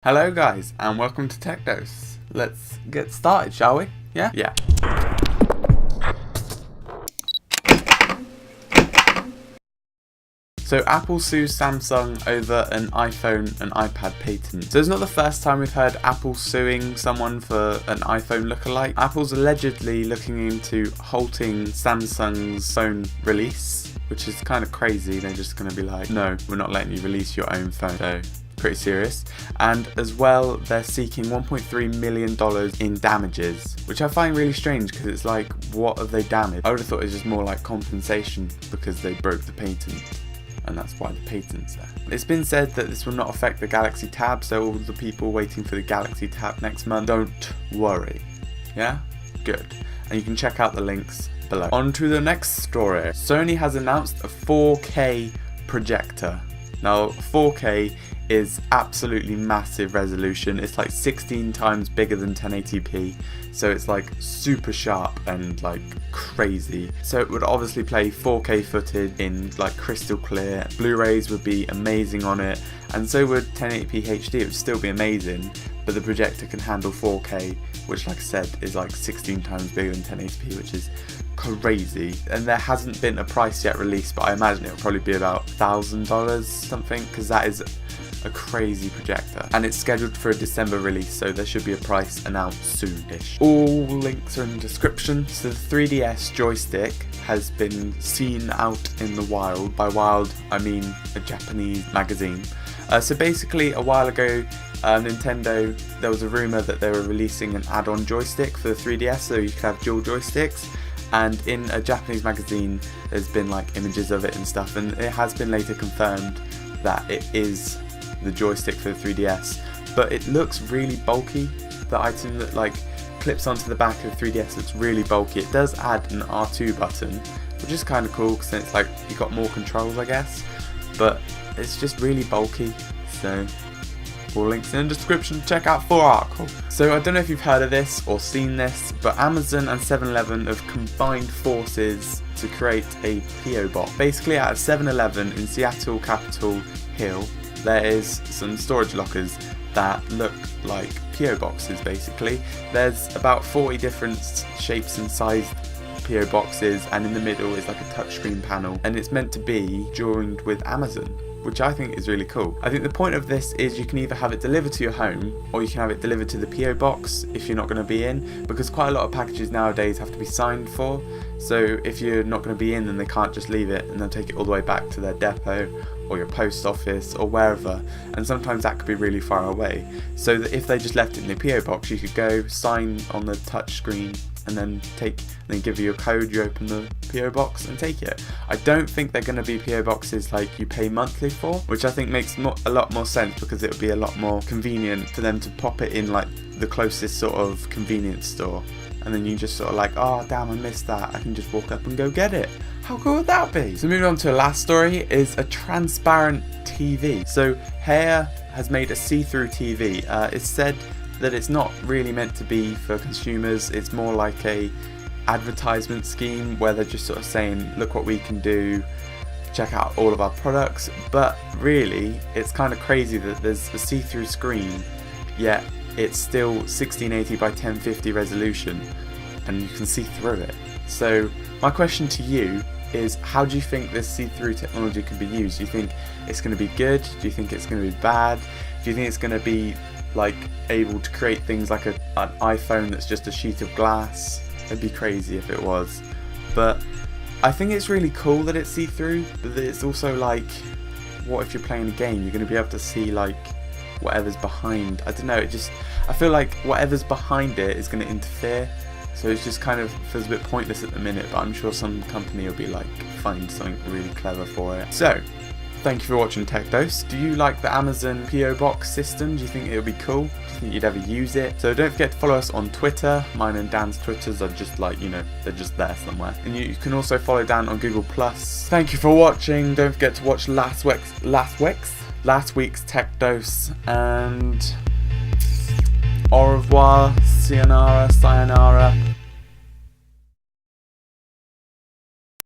Hello guys, and welcome to Tech Dose. Let's get started, shall we? Yeah? Yeah. So Apple sues Samsung over an iPhone and iPad patent. So it's not the first time we've heard Apple suing someone for an iPhone lookalike. Apple's allegedly looking into halting Samsung's phone release, which is kind of crazy. They're just going to be like, no, we're not letting you release your own phone. So pretty serious. And as well, they're seeking $1.3 million in damages, which I find really strange because it's like, what have they damaged? I would have thought it was just more like compensation because they broke the patent, and that's why the patent's there. It's been said that this will not affect the Galaxy Tab, so all the people waiting for the Galaxy Tab next month, don't worry. Yeah? Good. And you can check out the links below. On to the next story. Sony has announced a 4K projector. Now, 4K is absolutely massive resolution. It's like 16 times bigger than 1080p, so it's like super sharp and like crazy. So it would obviously play 4K footage in like crystal clear. Blu-rays would be amazing on it, and so would 1080p HD. It would still be amazing, but the projector can handle 4K, which, like I said, is like 16 times bigger than 1080p, which is crazy. And there hasn't been a price yet released, but I imagine it'll probably be about $1,000 something, because that is a crazy projector, and it's scheduled for a December release, so there should be a price announced soonish. All links are in the description. So the 3DS Joystick has been seen out in the wild. By wild, I mean a Japanese magazine. So basically, a while ago, Nintendo, there was a rumor that they were releasing an add-on joystick for the 3DS, so you could have dual joysticks. And in a Japanese magazine, there's been like images of it and stuff, and it has been later confirmed that it is the joystick for the 3DS, but it looks really bulky. The item that like clips onto the back of the 3DS looks really bulky. It does add an R2 button, which is kind of cool because then it's like you got more controls, I guess, but it's just really bulky. So all links in the description, check out full article. So I don't know if you've heard of this or seen this, but Amazon and 7-Eleven have combined forces to create a P.O.Box. Basically at a 7-Eleven in Seattle, Capitol Hill, there is some storage lockers that look like P.O. boxes basically. There's about 40 different shapes and sized P.O. boxes, and in the middle is like a touchscreen panel, and it's meant to be joined with Amazon, which I think is really cool. I think the point of this is you can either have it delivered to your home, or you can have it delivered to the P.O. box if you're not going to be in, because quite a lot of packages nowadays have to be signed for. So if you're not going to be in, then they can't just leave it and they'll take it all the way back to their depot or your post office or wherever, and sometimes that could be really far away. So that if they just left it in the P.O. box, you could go sign on the touch screen and then give you a code, you open the P.O. box and take it. I don't think they're going to be P.O. boxes like you pay monthly for, which I think makes a lot more sense, because it would be a lot more convenient for them to pop it in like the closest sort of convenience store, and then you just sort of like, oh damn, I missed that, I can just walk up and go get it. How cool would that be? So moving on to the last story is a transparent TV. So Hair has made a see-through TV. It's said that it's not really meant to be for consumers, it's more like a advertisement scheme where they're just sort of saying, look what we can do, check out all of our products. But really, it's kind of crazy that there's a see-through screen, yet it's still 1680 by 1050 resolution, and you can see through it. So my question to you is, how do you think this see-through technology can be used? Do you think it's going to be good? Do you think it's going to be bad? Do you think it's going to be like able to create things like an iPhone that's just a sheet of glass? It'd be crazy if it was. But I think it's really cool that it's see-through, but it's also like, what if you're playing a game? You're going to be able to see like whatever's behind. I don't know, I feel like whatever's behind it is going to interfere. So it's just kind of feels a bit pointless at the minute, but I'm sure some company will be like, find something really clever for it. So, thank you for watching Tech Dose. Do you like the Amazon P.O. Box system? Do you think it would be cool? Do you think you'd ever use it? So don't forget to follow us on Twitter. Mine and Dan's Twitters are just like, they're just there somewhere. And you can also follow Dan on Google+. Thank you for watching. Don't forget to watch last week's Tech Dose, and au revoir, sayonara.